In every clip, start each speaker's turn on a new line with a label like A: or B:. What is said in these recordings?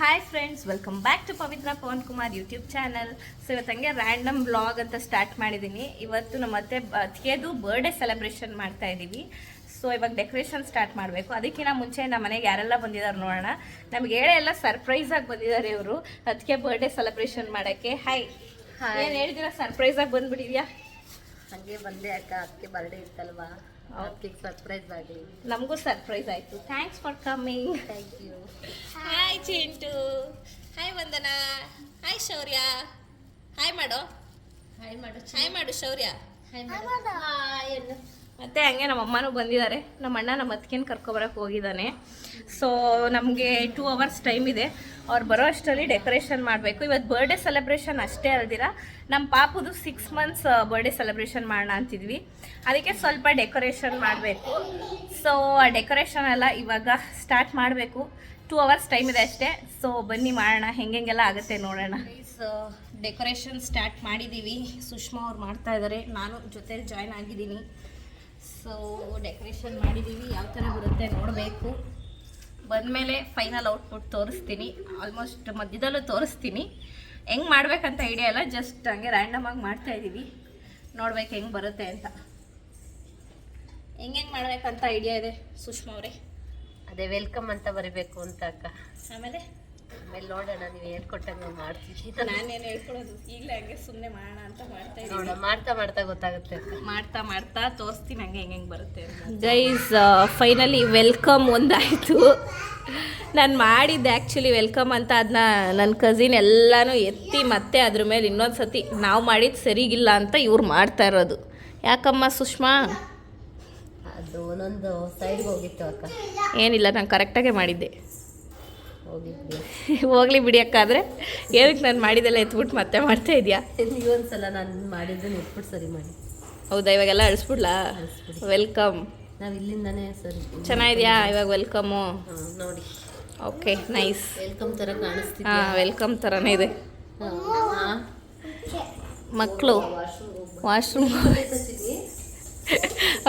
A: Hi friends, welcome back to Pavithra Pavan Kumar YouTube channel. So ಇವತ್ತಂಗೆ random blog ಅಂತ start ಮಾಡಿದ್ದೀನಿ. ಇವತ್ತು ನಮ್ಮ ಅತ್ತಿಗೆದು ಬರ್ಡೇ ಸೆಲೆಬ್ರೇಷನ್ ಮಾಡ್ತಾ ಇದ್ದೀವಿ. ಸೊ ಇವಾಗ ಡೆಕೋರೇಷನ್ ಸ್ಟಾರ್ಟ್ ಮಾಡಬೇಕು. ಅದಕ್ಕಿಂತ ಮುಂಚೆ ನಮ್ಮ ಮನೆಗೆ ಯಾರೆಲ್ಲ ಬಂದಿದ್ದಾರೆ ನೋಡೋಣ. ನಮ್ಗೆ ಎಲ್ಲ ಸರ್ಪ್ರೈಸ್ ಆಗಿ ಬಂದಿದ್ದಾರೆ ಇವರು ಅದಕ್ಕೆ ಬರ್ಡೇ ಸೆಲೆಬ್ರೇಷನ್ ಮಾಡೋಕ್ಕೆ. ಹಾಯ್, ಏನು ಹೇಳಿದಿರಾ? ಸರ್ಪ್ರೈಸ್ ಆಗಿ ಬಂದ್ಬಿಟ್ಟಿದ್ಯಾ?
B: ಹಂಗೆ ಬಂದೆ ಅಕ್ಕ, ಅದಕ್ಕೆ ಬರ್ಡೇ ಇತ್ತಲ್ವಾ, ಅದಕ್ಕೆ ಸರ್ಪ್ರೈಸ್ ಆಗಲಿ.
A: ನಮಗೂ ಸರ್ಪ್ರೈಸ್ ಆಯಿತು. Thanks for coming.
B: Thank you.
A: Hi Chintu, hi Vandana, hi Shaurya, hi ಮಾಡು,
B: ಹಾಯ್ ಮಾಡು,
A: ಹಾಯ್ ಮಾಡು ಶೌರ್ಯ.
B: ಹಾಯ್ ಮಾಡು. ಹಾಯ್.
A: ಮತ್ತು ಹಂಗೆ ನಮ್ಮ ಅಮ್ಮನೂ ಬಂದಿದ್ದಾರೆ. ನಮ್ಮ ಅಣ್ಣ ನಮ್ಮ ಅತ್ತಿಗೆನ ಕರ್ಕೊಬರಕ್ಕೆ ಹೋಗಿದ್ದಾನೆ. ಸೊ ನಮಗೆ 2 hours ಟೈಮ್ ಇದೆ. ಅವ್ರು ಬರೋ ಅಷ್ಟರಲ್ಲಿ ಡೆಕೋರೇಷನ್ ಮಾಡಬೇಕು. ಇವತ್ತು ಬರ್ಡೇ ಸೆಲೆಬ್ರೇಷನ್ ಅಷ್ಟೇ ಅಲ್ದಿರ ನಮ್ಮ ಪಾಪುದು 6 months ಬರ್ಡೇ ಸೆಲೆಬ್ರೇಷನ್ ಮಾಡೋಣ ಅಂತಿದ್ವಿ. ಅದಕ್ಕೆ ಸ್ವಲ್ಪ ಡೆಕೋರೇಷನ್ ಮಾಡಬೇಕು. ಸೊ ಆ ಡೆಕೋರೇಷನ್ ಎಲ್ಲ ಇವಾಗ ಸ್ಟಾರ್ಟ್ ಮಾಡಬೇಕು. 2 hours ಟೈಮ್ ಇದೆ ಅಷ್ಟೇ. ಸೊ ಬನ್ನಿ ಮಾಡೋಣ, ಹೆಂಗೆಲ್ಲ ಆಗುತ್ತೆ ನೋಡೋಣ. ಸೊ ಡೆಕೋರೇಷನ್ ಸ್ಟಾರ್ಟ್ ಮಾಡಿದ್ದೀವಿ. ಸುಷ್ಮಾ ಅವ್ರು ಮಾಡ್ತಾ ಇದ್ದಾರೆ, ನಾನು ಜೊತೆಲಿ ಜಾಯ್ನ್ ಆಗಿದ್ದೀನಿ. ಸೊ ಡೆಕೋರೇಷನ್ ಮಾಡಿದ್ದೀವಿ. ಯಾವ ಥರ ಬರುತ್ತೆ ನೋಡಬೇಕು. ಬಂದಮೇಲೆ ಫೈನಲ್ ಔಟ್ಪುಟ್ ತೋರಿಸ್ತೀನಿ. ಆಲ್ಮೋಸ್ಟ್ ಮಧ್ಯದಲ್ಲೂ ತೋರಿಸ್ತೀನಿ. ಹೆಂಗೆ ಮಾಡ್ಬೇಕಂತ ಐಡಿಯಾ ಇಲ್ಲ, ಜಸ್ಟ್ ಹಂಗೆ ರ್ಯಾಂಡಮ್ ಆಗಿ ಮಾಡ್ತಾಯಿದ್ದೀವಿ. ನೋಡ್ಬೇಕು ಹೆಂಗೆ ಬರುತ್ತೆ ಅಂತ. ಹೆಂಗೆ ಮಾಡ್ಬೇಕಂತ ಐಡಿಯಾ ಇದೆ ಸುಷ್ಮಾ ಅವರೇ?
B: ಅದೇ ವೆಲ್ಕಮ್ ಅಂತ ಬರೀಬೇಕು ಅಂತ ಅಕ್ಕ.
A: ಆಮೇಲೆ
B: ನೋಡೋಣ, ನೀವು ಹೇಳ್ಕೊಟ್ಟಂಗೆ ಮಾಡ್ತೀವಿ.
A: ನಾನೇನು ಹೇಳ್ಕೊಡೋದು, ಈಗಲೇ ಹಂಗೆ ಸುಮ್ಮನೆ ಮಾಡೋಣ ಅಂತ ಮಾಡ್ತಾಯಿದ್ದೀನಿ.
B: ನೋಡ, ಮಾಡ್ತಾ ಗೊತ್ತಾಗುತ್ತೆ ಅಕ್ಕ.
A: ಮಾಡ್ತಾ ತೋರಿಸ್ತೀನಿ ಹಂಗೆ ಹೆಂಗೆ ಬರುತ್ತೆ. ಗೈಸ್, ಫೈನಲಿ ವೆಲ್ಕಮ್ ಒಂದಾಯಿತು. ನಾನು ಮಾಡಿದ್ದೆ ಆ್ಯಕ್ಚುಲಿ ವೆಲ್ಕಮ್ ಅಂತ. ಅದನ್ನ ನನ್ನ ಕಸಿನ್ ಎಲ್ಲನೂ ಎತ್ತಿ ಮತ್ತೆ ಅದ್ರ ಮೇಲೆ ಇನ್ನೊಂದು ಸತಿ ನಾವು ಮಾಡಿದ್ದು ಸರಿಗಿಲ್ಲ ಅಂತ ಇವ್ರು ಮಾಡ್ತಾ ಇರೋದು. ಯಾಕಮ್ಮ ಸುಷ್ಮಾ?
B: ಅದು ಒಂದೊಂದು ಸೈಡ್ಗೆ ಹೋಗಿತ್ತು ಅಕ್ಕ.
A: ಏನಿಲ್ಲ, ನಾನು ಕರೆಕ್ಟಾಗೆ ಮಾಡಿದ್ದೆ.
B: ಹೋಗಿದ್ವಿ.
A: ಹೋಗ್ಲಿ ಬಿಡಿಯಕ್ಕಾದರೆ ಏನಕ್ಕೆ ನಾನು ಮಾಡಿದ್ದೆಲ್ಲ ಎತ್ಬಿಟ್ಟು ಮತ್ತೆ ಮಾಡ್ತಾ ಇದೆಯಾ?
B: ನೀವೊಂದ್ಸಲ ನಾನು ಮಾಡಿದ್ದನ್ನು ಎತ್ಬಿಟ್ಟು ಸರಿ ಮಾಡಿ.
A: ಹೌದಾ? ಇವಾಗೆಲ್ಲ ಅಳಿಸ್ಬಿಡ್ಲಾ? ವೆಲ್ಕಮ್.
B: ನಾವು ಇಲ್ಲಿಂದಾನೇ ಸರಿ.
A: ಚೆನ್ನಾಗಿದೆಯಾ ಇವಾಗ ವೆಲ್ಕಮ್ಮು?
B: ನೋಡಿ.
A: Okay, nice.
B: ವೆಲ್ಕಮ್ ಥರ ಕಾಣಿಸ್ತಿದೆ.
A: ಹಾಂ, ವೆಲ್ಕಮ್ ಥರನೇ ಇದೆ. ಮಕ್ಕಳು ವಾಶ್ರೂಮ್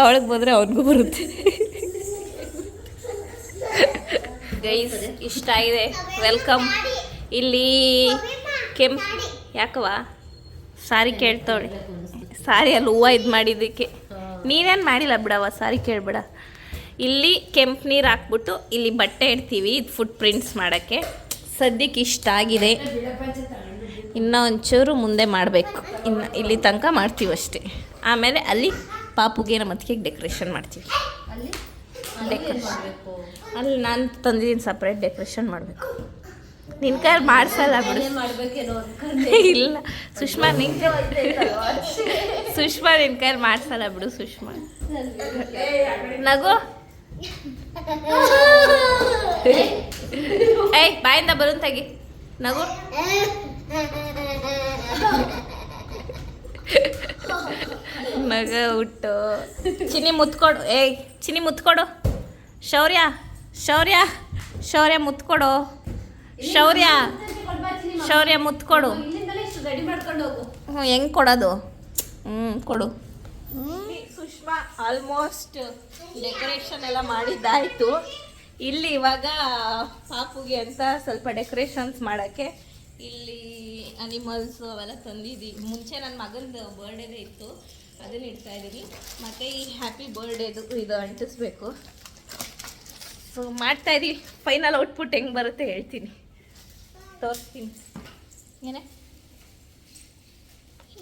A: ಅವಳಿಗೆ ಬಂದರೆ ಅವನಿಗೂ ಬರುತ್ತೆ. ಗೈಸ್, ಇಷ್ಟ ಆಗಿದೆ. ವೆಲ್ಕಮ್. ಇಲ್ಲಿ ಯಾಕವ ಸಾರಿ ಕೇಳ್ತಾವಳೆ? ಸಾರಿ ಅಲ್ಲಿ ಹೂವು ಇದು ಮಾಡಿದ್ದಕ್ಕೆ. ನೀನೇನು ಮಾಡಿಲ್ಲ ಬಿಡವ, ಸಾರಿ ಕೇಳಬೇಡ. ಇಲ್ಲಿ ಕೆಂಪು ನೀರು ಹಾಕ್ಬಿಟ್ಟು ಇಲ್ಲಿ ಬಟ್ಟೆ ಇಡ್ತೀವಿ, ಇದು ಫುಟ್ ಪ್ರಿಂಟ್ಸ್ ಮಾಡೋಕ್ಕೆ. ಸದ್ಯಕ್ಕೆ ಇಷ್ಟ ಆಗಿದೆ. ಇನ್ನೂ ಒಂಚೂರು ಮುಂದೆ ಮಾಡಬೇಕು. ಇನ್ನು ಇಲ್ಲಿ ತನಕ ಮಾಡ್ತೀವಿ ಅಷ್ಟೇ. ಆಮೇಲೆ ಅಲ್ಲಿ ಪಾಪುಗೆ ನಮ್ಮ ಅತ್ತಿಗೆ ಡೆಕೋರೇಷನ್ ಮಾಡ್ತೀವಿ. ಅಲ್ಲಿ ನಾನು ತಂದಿದ್ದೀನಿ, ಸಪ್ರೇಟ್ ಡೆಕೋರೇಷನ್ ಮಾಡಬೇಕು. ನಿನ್ನ ಕೈ ಮಾಡಿಸಲ್ಲ ಬಿಡು. ಇಲ್ಲ ಸುಷ್ಮಾ, ನಿನ್ನ ಕೈಲಿ ಮಾಡಿಸಲ್ಲ ಬಿಡು ಸುಷ್ಮಾ. ನಗು. ಏಯ್, ಬಾಯಿಂದ ಬರೋನ್ ತೆಗಿ. ನಗು. ನಗ ಹುಟ್ಟು. ಚಿನ್ನಿ ಮುತ್ಕೊಡು. ಏಯ್ ಚಿನ್ನಿ ಮುತ್ಕೊಡು. ಶೌರ್ಯ ಮುತ್ಕೊಡು. ಶೌರ್ಯ ಮುತ್ಕೊಡು. ಹೆಂಗೆ ಕೊಡೋದು? ಕೊಡು. ಸುಷ್ಮಾ ಆಲ್ಮೋಸ್ಟ್ ಡೆಕೋರೇಷನ್ ಎಲ್ಲ ಮಾಡಿದ್ದಾಯಿತು. ಇಲ್ಲಿ ಇವಾಗ ಪಾಪುಗೆ ಅಂತ ಸ್ವಲ್ಪ ಡೆಕೋರೇಷನ್ಸ್ ಮಾಡೋಕ್ಕೆ ಇಲ್ಲಿ ಅನಿಮಲ್ಸ್ ಅವೆಲ್ಲ ತಂದಿದ್ದೀವಿ. ಮುಂಚೆ ನನ್ನ ಮಗಂದು ಬರ್ಡೇದೇ ಇತ್ತು, ಅದನ್ನು ಇಡ್ತಾಯಿದ್ದೀನಿ. ಮತ್ತು ಈ ಹ್ಯಾಪಿ ಬರ್ಡೇದು ಇದು ಅಂಟಿಸ್ಬೇಕು. ಸೊ ಮಾಡ್ತಾಯಿದ್ದೀವಿ. ಫೈನಲ್ ಔಟ್ಪುಟ್ ಹೆಂಗೆ ಬರುತ್ತೆ ಹೇಳ್ತೀನಿ, ತೋರಿಸ್ತೀನಿ. ಏನೇ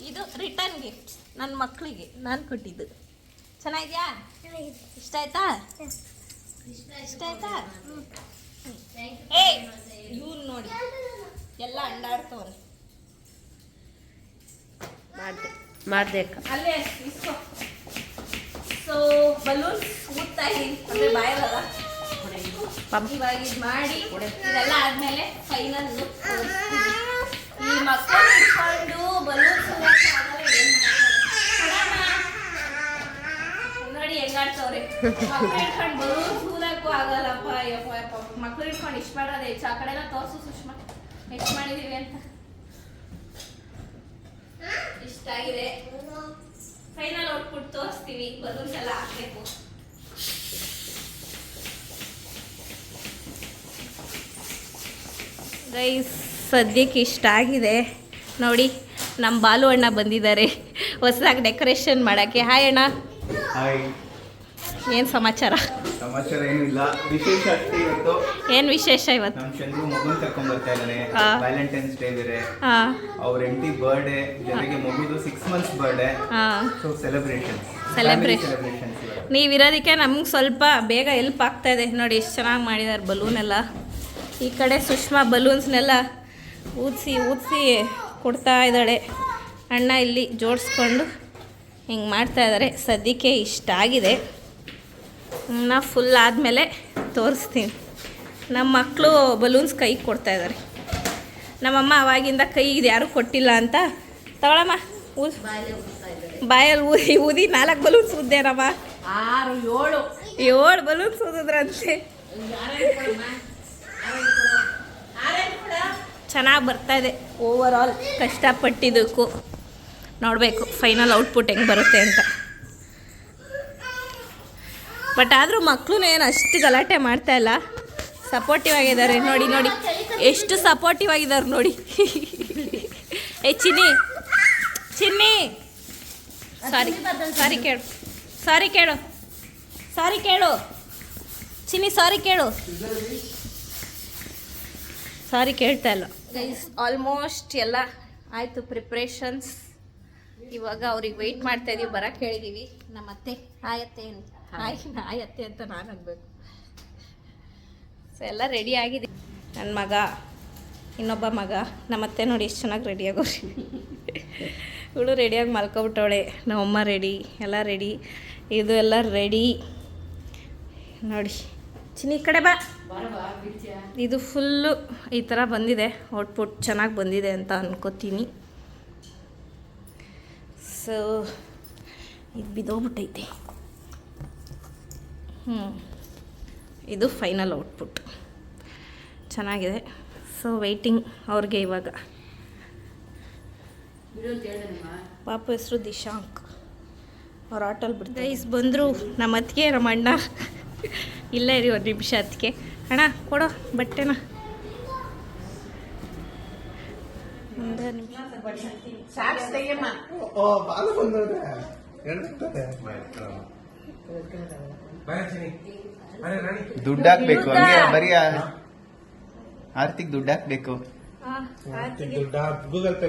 A: ಇದು ರಿಟರ್ನ್ ಗಿಫ್ಟ್ ನನ್ನ ಮಕ್ಕಳಿಗೆ ನಾನು ಕೊಟ್ಟಿದ್ದು. ಚೆನ್ನಾಗಿದೆಯಾ? ಇಷ್ಟ ಆಯ್ತಾ? ಇಷ್ಟ ಆಯ್ತಾ? ಏಯ್, ಇವ್ನು ನೋಡಿ ಎಲ್ಲ ಅಂಡಾಡ್ತವ್ರೆ.
B: ಮಾಡಿದೆ ಅಕ್ಕ.
A: ಅಲ್ಲೇ ಇಸ್ಕೋ. ಸೊ ಬಲೂನ್ಸ್ ಊದ್ತಾ ಇದ್ದೀನಿ, ಅಂದರೆ ಬಾಯಲ್ಲ. ಇವಾಗ ಇದು ಮಾಡಿ ಇದೆಲ್ಲ ಆದಮೇಲೆ ಫೈನಲ್ ಲುಕ್ ತೋರಿಸ್ತೀನಿ. ಈ ಮಕ್ಕಳು ಇಟ್ಕೊಂಡು ಬಲೂನ್ಸ್ ನೋಡಿ ಹೆಂಗಾಡ್ತವ್ರೆ. ಮಕ್ಕಳು ಇಟ್ಕೊಂಡು ಬಲೂನ್ಸ್ ಊದಕ್ಕೂ ಆಗಲ್ಲಪ್ಪ. ಯಪ್ಪ ಮಕ್ಕಳು ಇಟ್ಕೊಂಡು ಇಷ್ಟು ಮಾಡೋದು ಹೆಚ್ಚು. ಆ ಕಡೆ ಎಲ್ಲ ತೋರಿಸು ಸುಷ್ಮಾ, ಎಷ್ಟು ಮಾಡಿದ್ದೀವಿ ಅಂತ. ಇಷ್ಟ ಆಗಿದೆ. ಫೈನಲ್ ಔಟ್ಪುಟ್ ತೋರಿಸ್ತೀವಿ. ಬಲೂನ್ಸ್ ಎಲ್ಲ ಹಾಕಬೇಕು. ಗೈಸ್ ಸದ್ಯಕ್ಕೆ ಇಷ್ಟ ಆಗಿದೆ ನೋಡಿ. ನಮ್ಮ ಬಾಲು ಅಣ್ಣ ಬಂದಿದ್ದಾರೆ ಹೊಸದಾಗಿ ಡೆಕೋರೇಷನ್ ಮಾಡೋಕ್ಕೆ. ಹಾಯ್ ಅಣ್ಣ.
C: ಹಾಯ್.
A: ಏನು ಸಮಾಚಾರ?
C: ಸಮಾಚಾರ ಏನೂ ಇಲ್ಲ, ವಿಶೇಷ ಅಷ್ಟೇ ಇವತ್ತು.
A: ಏನು ವಿಶೇಷ ಇವತ್ತು?
C: ನಮ್ಮ ಚಂದ್ರು ಮಗುನ್ ಕರ್ಕೊಂಡ್ ಬರ್ತಾ ಇದ್ದಾನೆ. ವ್ಯಾಲೆಂಟೈನ್ಸ್ ಡೇ ಬೇರೆ,
A: ಹಾಂ,
C: ಅವ್ರ ಹೆಂಡತಿ ಬರ್ಡೇ, ಜೊತೆಗೆ ಮಗುದು 6 months ಬರ್ಡೇ.
A: ಹಾಂ,
C: ಸೊ ಸೆಲೆಬ್ರೇಷನ್.
A: ನೀವಿರೋದಕ್ಕೆ ನಮ್ಗೆ ಸ್ವಲ್ಪ ಬೇಗ ಎಲ್ಪ್ ಆಗ್ತಾ ಇದೆ ನೋಡಿ. ಎಷ್ಟು ಚೆನ್ನಾಗಿ ಮಾಡಿದ್ದಾರೆ ಬಲೂನ್ ಎಲ್ಲ. ಈ ಕಡೆ ಸುಷ್ಮಾ ಬಲೂನ್ಸ್ನೆಲ್ಲ ಊದಿಸಿ ಕೊಡ್ತಾ ಇದ್ದಾಳೆ. ಅಣ್ಣ ಇಲ್ಲಿ ಜೋಡಿಸ್ಕೊಂಡು ಹಿಂಗೆ ಮಾಡ್ತಾ ಇದ್ದಾರೆ. ಸದ್ಯಕ್ಕೆ ಇಷ್ಟ ಆಗಿದೆ. ನಾ ಫುಲ್ ಆದಮೇಲೆ ತೋರಿಸ್ತೀನಿ. ನಮ್ಮ ಮಕ್ಕಳು ಬಲೂನ್ಸ್ ಕೈಗೆ ಕೊಡ್ತಾ ಇದ್ದಾರೆ. ನಮ್ಮಮ್ಮ ಅವಾಗಿಂದ ಕೈಗೆ ಯಾರೂ ಕೊಟ್ಟಿಲ್ಲ ಅಂತ ತಗೊಳಮ್ಮ ಬಾಯಲ್ಲಿ ಊದಿ 4 ಬಲೂನ್ಸ್ ಊದ್ದೇನಮ್ಮ. 7 ಬಲೂನ್ಸ್ ಊದಿದ್ರಂತೆ. ಚೆನ್ನಾಗಿ ಬರ್ತಾ ಇದೆ. ಓವರ್ ಆಲ್ ಕಷ್ಟಪಟ್ಟಿದ್ದಕ್ಕೂ ನೋಡಬೇಕು ಫೈನಲ್ ಔಟ್ಪುಟ್ ಹೆಂಗೆ ಬರುತ್ತೆ ಅಂತ. ಬಟ್ ಆದರೂ ಮಕ್ಕಳು ಏನು ಅಷ್ಟು ಗಲಾಟೆ ಮಾಡ್ತಾ ಇಲ್ಲ, ಸಪೋರ್ಟಿವ್ ಆಗಿದ್ದಾರೆ. ನೋಡಿ ನೋಡಿ ಎಷ್ಟು ಸಪೋರ್ಟಿವ್ ಆಗಿದ್ದಾರೆ ನೋಡಿ. ಚಿನ್ನಿ ಸಾರಿ ಕೇಳು ಚಿನ್ನಿ, ಸಾರಿ ಕೇಳು. ಸಾರಿ ಕೇಳ್ತಾ ಇಲ್ಲ. ಆಲ್ಮೋಸ್ಟ್ ಎಲ್ಲ ಆಯಿತು ಪ್ರಿಪ್ರೇಷನ್ಸ್. ಇವಾಗ ಅವ್ರಿಗೆ ವೆಯ್ಟ್ ಮಾಡ್ತಾ ಇದೀವಿ, ಬರಕ್ಕೆ ಹೇಳಿದ್ದೀವಿ. ನಮ್ಮತ್ತೆ ಆಯತ್ತೆ ಆಯತ್ತೆ ಅಂತ ನಾನು ಅನ್ಬೇಕು. ಸೊ ಎಲ್ಲ ರೆಡಿ ಆಗಿದೆ. ನನ್ನ ಮಗ, ಇನ್ನೊಬ್ಬ ಮಗ, ನಮ್ಮತ್ತೆ ನೋಡಿ ಎಷ್ಟು ಚೆನ್ನಾಗಿ ರೆಡಿ ಆಗೋರಿ. ಇವಳು ರೆಡಿಯಾಗಿ ಮಲ್ಕೊಬಿಟ್ಟವಳೆ. ನಮ್ಮಮ್ಮ ರೆಡಿ, ಎಲ್ಲ ರೆಡಿ, ಇದು ಎಲ್ಲ ರೆಡಿ ನೋಡಿ. ಚಿನ್ನಿ ಈ ಕಡೆ ಬಾ. ಇದು ಫುಲ್ಲು ಈ ಥರ ಬಂದಿದೆ. ಔಟ್ಪುಟ್ ಚೆನ್ನಾಗಿ ಬಂದಿದೆ ಅಂತ ಅನ್ಕೋತೀನಿ. ಸೊ ಇದು ಬಿದ್ದೋಗ್ಬಿಟ್ಟೈತೆ. ಇದು ಫೈನಲ್ ಔಟ್ಪುಟ್ ಚೆನ್ನಾಗಿದೆ. ಸೊ ವೆಯ್ಟಿಂಗ್ ಅವ್ರಿಗೆ. ಇವಾಗ ಪಾಪ ಹೆಸರು ದಿಶಾಂಕ್. ಅವ್ರು ಆಟೋಲ್ಲಿ ಬಿಡ್ತಾರೆ. ಗೈಸ್ ಬಂದರು ನಮ್ಮ ಅತ್ತಿಗೆ, ನಮ್ಮ ಅಣ್ಣ. ಇಲ್ಲೇ ಇರಿ ಒಂದು ನಿಮಿಷ. ಅದಕ್ಕೆ ಅಣ್ಣ ಕೊಡೋ ಬಟ್ಟೆನ. ಒಂದು ನಿಮಿಷ.
C: ದುಡ್ಡು ಹಾಕ್ಬೇಕು, ಹಂಗೆ ಬರೀ ಆರ್ತಿಗೆ ದುಡ್ಡು ಹಾಕ್ಬೇಕು. ಗೂಗಲ್ ಪೇ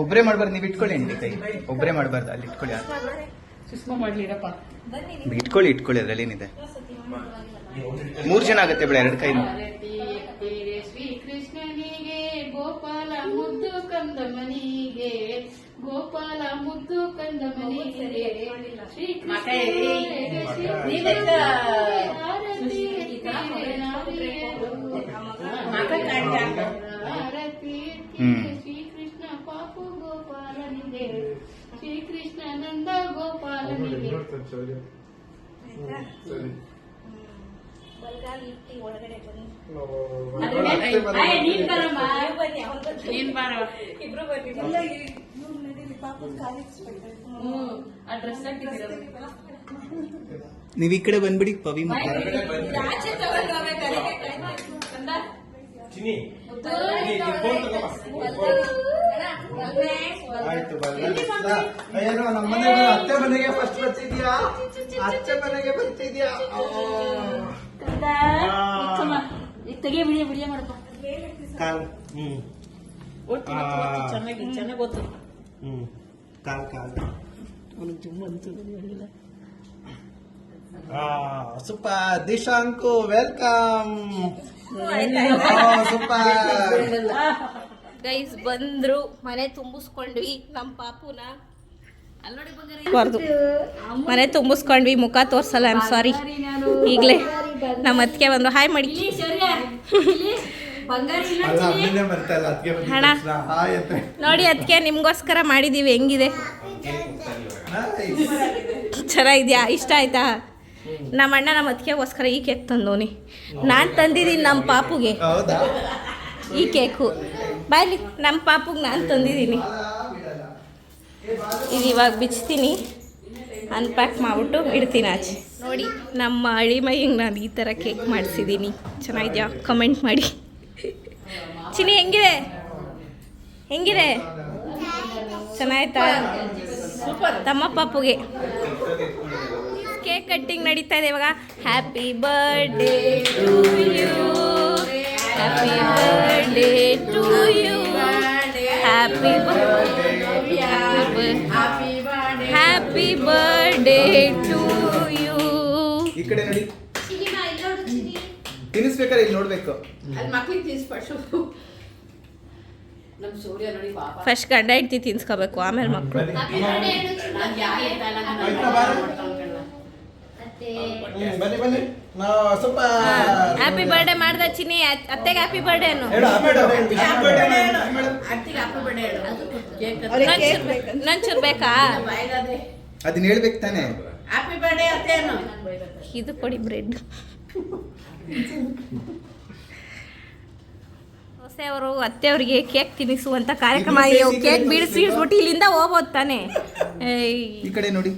C: ಒಬ್ಬರೇ ಮಾಡ್ಬಾರ್ದು, ನೀವು ಇಟ್ಕೊಳ್ಳಿ. ಕೈ ಒಬ್ಬರೇ ಮಾಡಬಾರ್ದು, ಅಲ್ಲಿ ಇಟ್ಕೊಳ್ಳಿ. ಇಟ್ಕೊಳ್ಳಿ ಅದ್ರಲ್ಲಿ ಏನಿದೆ. 3 ಜನ ಆಗುತ್ತೆ ಬಿಡ, 2 ಕೈನು.
D: ಶ್ರೀಕೃಷ್ಣನಿಗೆ ಗೋಪಾಲ ಮುದ್ದು ಕಂದಮನಿಗೆ, ಗೋಪಾಲ ಮುದ್ದು ಕಂದಮನಿಗೆ, ಶ್ರೀಕೃಷ್ಣ ಪಾಪು ಗೋಪಾಲನಿಗೆ, ಶ್ರೀಕೃಷ್ಣ ನಂದ ಗೋಪಾಲನಿಗೆ.
A: ಒಳಗಡೆ ಬನ್ನಿ.
C: ನೀವ್ ಈ ಕಡೆ ಬಂದ್ಬಿಡಿ ಪವಿ.
E: ಅತ್ತೆ ಮನೆಗೆ ಫಸ್ಟ್ ಬರ್ತಿದ್ಯಾ? ಅತ್ತೆ ಮನೆಗೆ ಬರ್ತಿದ್ಯಾ?
D: ತೆಗೆ ವಿಡಿಯೋ ಮಾಡಪ್ಪ.
E: ಚೆನ್ನಾಗಿ ಗೊತ್ತು. Super Dishanku, welcome. Super
A: guys ಬಂದ್ರು, ಮನೆ ತುಂಬಿಸ್ಕೊಂಡ್ವಿ ನಮ್ಮ ಪಾಪುನ. ಮನೆ ತುಂಬಿಸ್ಕೊಂಡ್ವಿ, ಮುಖ ತೋರ್ಸಲ್ಲ. I am sorry. ಈಗಲೇ ನಮ್ಮ ಅತ್ತಿಗೆ ಬಂದ್ರು. ಹಾಯ್ ಮಾಡಿ ಅಣ್ಣ. ನೋಡಿ ಅದಕ್ಕೆ ನಿಮ್ಗೋಸ್ಕರ ಮಾಡಿದ್ದೀವಿ. ಹೆಂಗಿದೆ? ಚೆನ್ನಾಗಿದ್ಯಾ? ಇಷ್ಟ ಆಯ್ತಾ? ನಮ್ಮ ಅಣ್ಣ ನಮ್ಮ ಅತ್ತಿಗೆಗೋಸ್ಕರ ಈ ಕೇಕ್ ತಂದೋನಿ. ನಾನು ತಂದಿದ್ದೀನಿ ನಮ್ಮ ಪಾಪುಗೆ ಈ ಕೇಕು. ಬಾಯ್ಲಿ, ನಮ್ಮ ಪಾಪುಗೆ ನಾನು ತಂದಿದ್ದೀನಿ. ಇದು ಇವಾಗ ಬಿಚ್ತೀನಿ, ಅನ್ಪ್ಯಾಕ್ ಮಾಡಿಬಿಟ್ಟು ಇಡ್ತೀನಿ ಆಚೆ. ನೋಡಿ ನಮ್ಮ ಅಳಿಮೈಗೆ ನಾನು ಈ ಥರ ಕೇಕ್ ಮಾಡಿಸಿದ್ದೀನಿ. ಚೆನ್ನಾಗಿದೆಯಾ? ಕಮೆಂಟ್ ಮಾಡಿ. ಚಿನಿ ಹೆಂಗಿದೆ ಹೆಂಗಿದೆ ಚೆನ್ನಾಯ್ತಾ ತಮ್ಮ ಪಾಪುಗೆ ಕೇಕ್ ಕಟ್ಟಿಂಗ್ ನಡೀತಾ ಇದೆ ಇವಾಗ. Happy birthday to you, happy birthday to you, happy happy birthday to you.
C: ಈ ಕಡೆ ನೋಡಿ, ತಿನ್ನಿಸ್ಬೇಕಾದ್ರೆ ಇಲ್ಲಿ ನೋಡ್ಬೇಕು.
D: ಅಲ್ಲಿ ಮಕ್ಳಿಗೆ ತಿನ್ಸ್ಪಡಿಸು. ನಮ್ಮ ಸೂರ್ಯ ನೋಡಿ ಪಾಪ.
A: ಫಸ್ಟ್ ಗಂಡ ಹೆಂಡ್ತಿ ತಿನ್ಸ್ಕೋಬೇಕು, ಆಮೇಲೆ ಮಕ್ಕಳು.
E: ಬನ್ನಿ ಬನ್ನಿ, ನಾವು ಸ್ವಲ್ಪ
A: ಹ್ಯಾಪಿ ಬರ್ಡೇ ಮಾಡ್ದ ಚಿನಿ, ಅತ್ತೆಗೆ ಹ್ಯಾಪಿ ಬರ್ಡೇ ಅನ್ನು. ನಂಚೂರ್ ಬೇಕಾ?
C: ಅದನ್ನ ಹೇಳ್ಬೇಕು ತಾನೆ.
D: ಹ್ಯಾಪಿ ಬರ್ಡೇ ಅತ್ತೆ ಅನ್ನು.
A: ಇದು ಕೊಡಿ ಬ್ರೆಡ್. ಹೊಸೆ ಅವರು ಅತ್ತೆಯವರಿಗೆ ಕೇಕ್ ತಿನ್ನಿಸುವಂತ ಕಾರ್ಯಕ್ರಮ. ಕೇಕ್ ಬಿಡಿಸ್ಬಿಟ್ಟು ಇಲ್ಲಿಂದ ಹೋಗ್ಬೋದು ತಾನೆ.
C: ಈ ಕಡೆ ನೋಡಿ.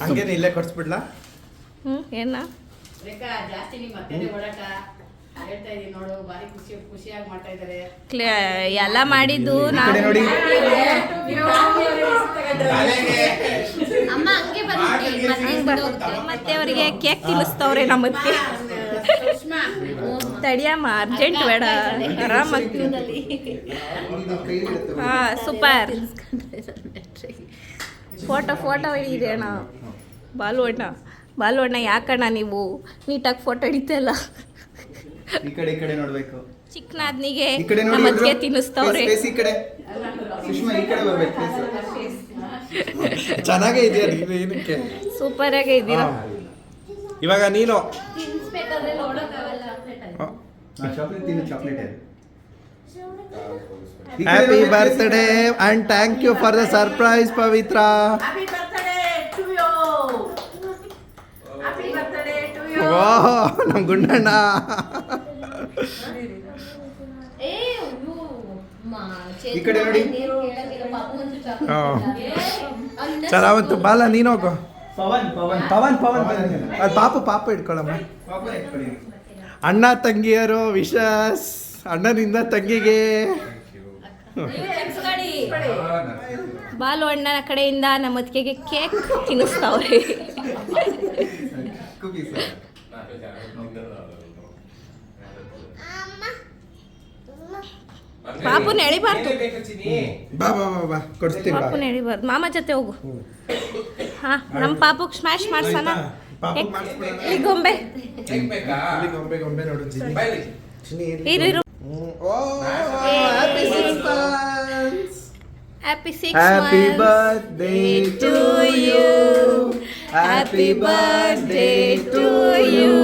C: ಹಂಗೇನೆ ಇಲ್ಲೇ ಕೊಡ್ಸ್ಬಿಡ್ಲಾ?
A: ಏನ
D: ಜಾಸ್ತಿ ನಿಮ್ಮ ಅತ್ತೆನೇ ಓಡಾಟ ಹೇಳ್ತಾ ಇದೀನಿ ನೋಡು, ಬಾರಿ ಖುಷಿಯಾಗಿ ಮಾಡ್ತಾ ಇದ್ದಾರೆ.
A: ಎಲ್ಲ ಮಾಡಿದ್ದು
C: ಈ ಕಡೆ ನೋಡಿ.
A: ಮತ್ತೆ ಅವರಿಗೆ ಕೇಕ್ ತಿನ್ನಿಸ್ತವ್ರೆ ನಮ್ಮತ್ತೆ. ತಡಿಯಮ್ಮ, ಅರ್ಜೆಂಟ್ ಬೇಡ, ಆರಾಮಾಗಿ. ಹಾ ಸೂಪರ್. ಫೋಟೋ ಹಿಡಿಯಿರಿ ಅಣ್ಣ. ಬಾಲು ಅಣ್ಣ ಯಾಕಣ್ಣ ನೀವು ನೀಟಾಗಿ ಫೋಟೋ ಹಿಡಿತಲ್ಲ.
C: ಈ ಕಡೆ ನೋಡ್ಬೇಕು.
A: ಚಿಕ್ಕನಾದ್ನಿಗೆ
C: ಈ ಕಡೆ ನೋಡಿ.
A: ನಮ್ಮತ್ತಿಗೆ ತಿನ್ನಿಸ್ತವ್ರೆ.
C: ಈ ಕಡೆ ಸುಷ್ಮಾ, ಈ ಕಡೆ ಬರ್ಬೇಕು. ಚೆನ್ನಾಗೇ ಇದೆಯಾ ನೀನು? ಏನಕ್ಕೆ
A: ಸೂಪರ್ ಆಗಿ ಇದ್ದೀರಾ.
E: ಇವಾಗ ನೀನು
C: ಚಾಕ್ಲೇಟ್ ತಿನ್ನು, chocolate.
E: Happy birthday and thank you for the surprise Pavithra.
D: Happy birthday to you. Happy birthday to you.
E: Oh ನಮ್ಮ ಗುಂಡಣ್ಣ.
C: ಈ ಕಡೆ ನೋಡಿ.
E: ಚೆನ್ನಾವಂತು ಬಾಲ ನೀನು ಹೋಗು.
C: ಪವನ್
E: ಅದು ಪಾಪ ಇಟ್ಕೊಳಮ್ಮ. ಅಣ್ಣ ತಂಗಿಯರು ವಿಶಸ್, ಅಣ್ಣನಿಂದ ತಂಗಿಗೆ.
A: ಬಾಲು ಅಣ್ಣನ ಕಡೆಯಿಂದ ನಮ್ಮ ಅತ್ತಿಗೆಗೆ ಕೇಕ್ ತಿನ್ನಿಸ್ತಾವ್ರೆ. ಪಾಪುನ ಎಳಿಬಾರ್ದು,
E: ಬಾ ಕೊಡಿಸ್ತೀನಿ.
A: ಪಾಪುನ ಎಳಿಬಾರ್ದು. ಮಾಮ ಜೊತೆ ಹೋಗು. ಹಾ, ನಮ್ಮ ಪಾಪುಗೆ ಸ್ಮ್ಯಾಶ್ ಮಾಡ್ಸೋಣ. ಈ ಗೊಂಬೆ
E: ಗೊಂಬೆ ನೋಡು.
A: ಇರು.
C: Happy 6
E: Happy
C: months.
E: birthday
A: to you. Happy birthday to you.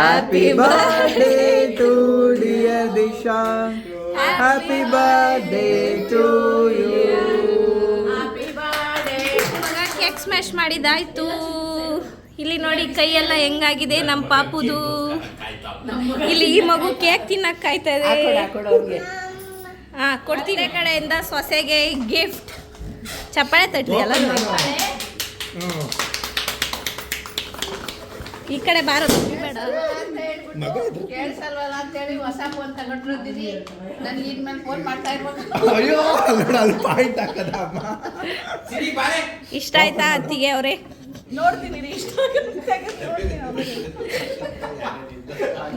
E: Happy birthday to dear Disha. Happy birthday to you.
D: Happy birthday.
A: ಮಗ ಕೇಕ್ ಸ್ಮ್ಯಾಶ್ ಮಾಡಿದಾಯ್ತು. ಇಲ್ಲಿ ನೋಡಿ ಕೈಯೆಲ್ಲ ಹೆಂಗಾಗಿದೆ ನಮ್ಮ ಪಾಪುದು. ಇಲ್ಲಿ ಈ ಮಗು ಕೇಕ್ ತಿನ್ನಕ್ ಕಾಯ್ತಾ ಇದೆ. ಹಾ, ಕೊಡ್ತೀನಿ. ಕಡೆಯಿಂದ ಸೊಸೆಗೆ ಗಿಫ್ಟ್. ಚಪ್ಪಾಳೆ ತಟ್ಟಿ ಎಲ್ಲ. ಈ ಕಡೆ ಬಾರೋದು ಬೇಡ.
D: ಕೇಳಿಸಲ್ವಲ್ಲ ಅಂತೇಳಿ ಹೊಸ ಫೋನ್ ತಗೊಂಡಿದ್ದೀನಿ. ನನಗೆ ಇನ್ಮೇಲೆ ಫೋನ್ ಮಾಡ್ತಾ ಇರ್ಬೇಕು.
E: ಅಯ್ಯೋ ಅಲ್ಲಿ ಪಾಯಿಂಟ್ ಹಾಕದಮ್ಮ.
A: ಇಷ್ಟ ಆಯ್ತಾ ಅತ್ತಿಗೆ ಅವರೇ?
D: ನೋಡ್ತೀನಿ ರೀ, ಇಷ್ಟ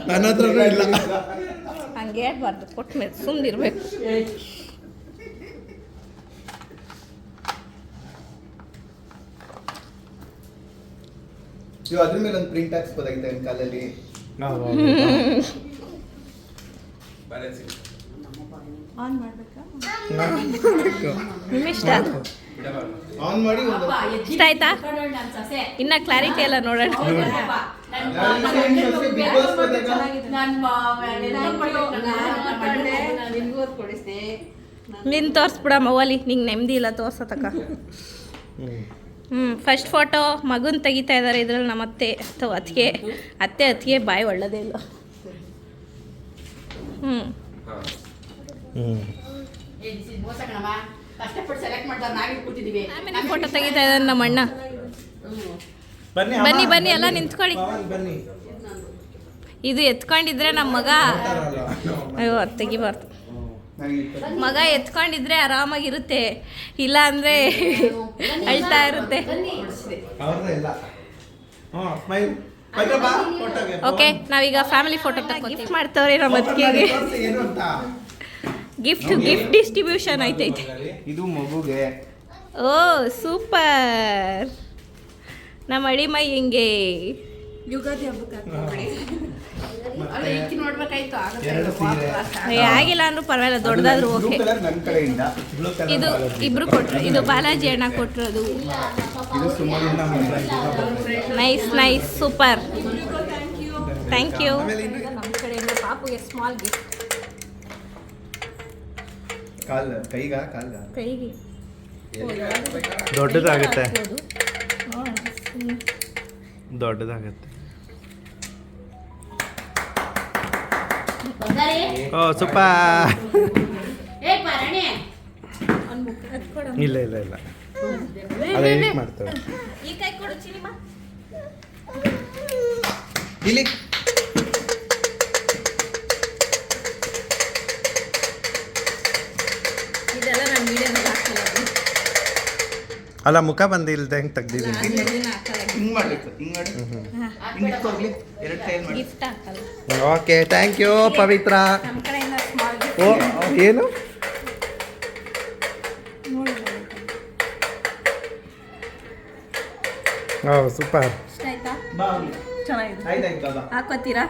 E: ನನ್ನ ಹತ್ರನೂ ಇಲ್ಲ.
A: ಹಂಗೆ ಹೇಳ್ಬಾರ್ದು, ಕೊಟ್ಟ ಮೇಲೆ ಸುಮ್ಮನಿರ್ಬೇಕು.
C: ನೀವು ಅದ್ರ ಮೇಲೆ ಒಂದು ಪ್ರಿಂಟ್ ಹಾಕ್ಸ್ಬೋದಾಗಿತ್ತು ನಿಮ್ಮ ಕಾಲಲ್ಲಿ.
A: ನಿಮ್ಮಿಷ್ಟ.
C: ಆನ್ ಮಾಡಿ ಒಂದು
A: ಇಷ್ಟ ಆಯ್ತಾ? ಇನ್ನ ಕ್ಲಾರಿಟಿ ಎಲ್ಲ ನೋಡೋಣ. ನಿನ್ ತೋರಿಸ್ಬಿಡಮ್ಮ ಓಲಿ, ನಿಂಗೆ ನೆಮ್ಮದಿ ಇಲ್ಲ ತೋರ್ಸತಕ್ಕ. ಫಸ್ಟ್ ಫೋಟೋ ಮಗುನ್ ತೆಗಿತಾ ಇದ್ದಾರೆ ಇದ್ರಲ್ಲಿ ನಮ್ಮ ಅತ್ತೆ ಅಥವಾ ಅತ್ತಿಗೆ ಬಾಯಿ ಒಳ್ಳೇದೇ ಇಲ್ಲ.
D: ಕಷ್ಟಪಟ್ಟು ಸೆಲೆಕ್ಟ್ ಮಾಡ್ತಾರೆ, ನಾವೇ ಕೂತಿದ್ದೀವಿ.
A: ಆಮೇಲೆ ಫೋಟೋ ತೆಗಿತಾ ಇದ್ದಾರೆ ನಮ್ಮ ಅಣ್ಣ. ಬನ್ನಿ ಎಲ್ಲ ನಿಂತ್ಕೊಳ್ಳಿ. ಇದು ಎತ್ಕೊಂಡಿದ್ರೆ ನಮ್ಮ ಮಗ ಅಯ್ಯೋ ಅದು ತೆಗಿಬಾರ್ದು. ಮಗ ಎತ್ಕೊಂಡಿದ್ರೆ ಆರಾಮಾಗಿರುತ್ತೆ, ಇಲ್ಲ ಅಂದರೆ ಅಳ್ತಾ ಇರುತ್ತೆ.
E: ಅವ್ರದ್ದೇ ಇಲ್ಲ. ಸ್ಮೈಲ್. ಬಾ ಫೋಟೋಗೆ.
A: ಓಕೆ, ನಾವೀಗ ಫ್ಯಾಮಿಲಿ ಫೋಟೋ ಗಿಫ್ಟ್ ಮಾಡ್ತವ್ರೆ ನಮ್ಮ ಅತ್ತಿಗೆಗೆ.
E: ಏನು ಅಂತ
A: ಗಿಫ್ಟ್ ಡಿಸ್ಟ್ರಿಬ್ಯೂಷನ್ ಐತೈತೆ.
C: ಇದು ಮಗುಗೆ.
A: ಓ ಸೂಪರ್. ನಮ್ಮ ಅಡಿಮೈ ಹಿಂಗೆ
D: ಅಲ್ಲ ಇಕ್ಕಿ ನೋಡ್ಬೇಕಾಯ್ತು ಆಗುತ್ತೆ.
E: ಎರಡು ಸೀರೆ.
A: ಆಗಿಲ್ಲ ಅಂದ್ರೂ ಪರವಾಗಿಲ್ಲ, ದೊಡ್ಡದಾದ್ರೂ
C: ಬ್ಲೂ
A: ಓಕೆ.
C: ಕಲರ್ ನನ್ನ ಕಡೆಯಿಂದ.
E: ಬ್ಲೂ ಕಲರ್
A: ಇದು ಇಬ್ರು ಕೊಟ್ರು, ಇದು ಬಾಲಾಜಿ ಅಣ್ಣ ಕೊಟ್ಟಿರೋದು.
C: ಇದು ಸುಮಾರಿಂದ
A: nice nice super, thank you.
E: ಆಮೇಲೆ ಇನ್ನು
A: ನಮ್ಮ ಕಡೆಯಿಂದ ಪಾಪುಗೆ ಸ್ಮಾಲ್ ಗಿಫ್ಟ್
C: ಕೈಗೆ
A: ಕೈಗೆ
F: ದೊಡ್ಡದಾಗುತ್ತೆ ದೊಡ್ಡದಾಗುತ್ತೆ. ಓ ಸೂಪರ್. ಇಲ್ಲ ಇಲ್ಲ ಇಲ್ಲ ಅದೇ ಹೇಗೆ ಮಾಡ್ತೇವೆ.
A: ಈ ಕೈ ಕೊಡು ಚಿನಿಮಾ.
E: ಇಲ್ಲಿ
A: ಇದೆಲ್ಲ ನಾನು ವಿಡಿಯೋದಲ್ಲಿ ಹಾಕಲ್ಲ,
F: ಅಲ್ಲ ಮುಖ ಬಂದಿಲ್ದೆ ಹೆಂಗೆ ತೆಗ್ದಿದ್ದೀನಿ.
C: ಹಿಂಗ್ ಮಾಡ್ಬೇಕು, ಹಿಂಗ್ ಮಾಡಿ ಹಿಂಗ್ ಇಟ್ಕೊಡ್ಲಿ, ಎರಡು ಕೈ ಮಾಡಿ.
A: ಗಿಫ್ಟ್ ಹಾಕಲ್ಲ.
F: ಓಕೆ ಥ್ಯಾಂಕ್ ಯು ಪವಿತ್ರ.
A: ನಮ್ಮ ಕಡೆಯಿಂದ ಸ್ಮಾಲ್ ಗಿಫ್ಟ್.
F: ಓ ಏನು ಓ ಸೂಪರ್.
A: ಇಷ್ಟ ಆಯ್ತಾ?
E: ಬಾ ಹೋಗ್ಲಿ.
A: ಚೆನ್ನಾಗಿದೆ.
E: ಆಯ್ತಾಯ್ತು ಬಾಬಾ.
A: ಹಾಕೋತೀರಾ?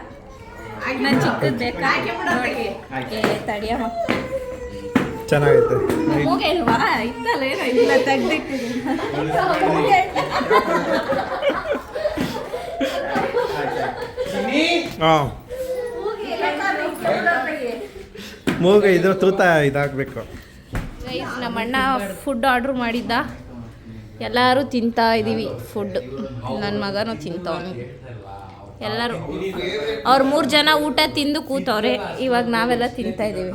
A: ನಾನು ಚಿಕ್ಕದು ಬೇಕಾ? ನೋಡಿ. ಏ ತಡಿಯಮ್ಮ.
F: ಚೆನ್ನಾಗೈತೆ.
A: ಮೂಗೆ ಇಲ್ವಾ? ಇತ್ತಲ್ಲ ಏನೋ ಇಲ್ಲ ತೆಗ್ದಿಟ್ಟಿದ್ದೀನಿ.
F: ಹಾಂ ಮೂಗು ಇದು ತೂತ ಇದಾಗಬೇಕು.
A: ಗೈಸ್, ನಮ್ಮ ಅಣ್ಣ ಫುಡ್ ಆರ್ಡ್ರ್ ಮಾಡಿದ್ದ, ಎಲ್ಲರೂ ತಿಂತಾ ಇದ್ದೀವಿ ಫುಡ್. ನನ್ನ ಮಗನೂ ತಿಂತವನು. ಎಲ್ಲರೂ ಅವ್ರು 3 ಜನ ಊಟ ತಿಂದು ಕೂತವ್ರೆ. ಇವಾಗ ನಾವೆಲ್ಲ ತಿಂತಾ ಇದ್ದೀವಿ.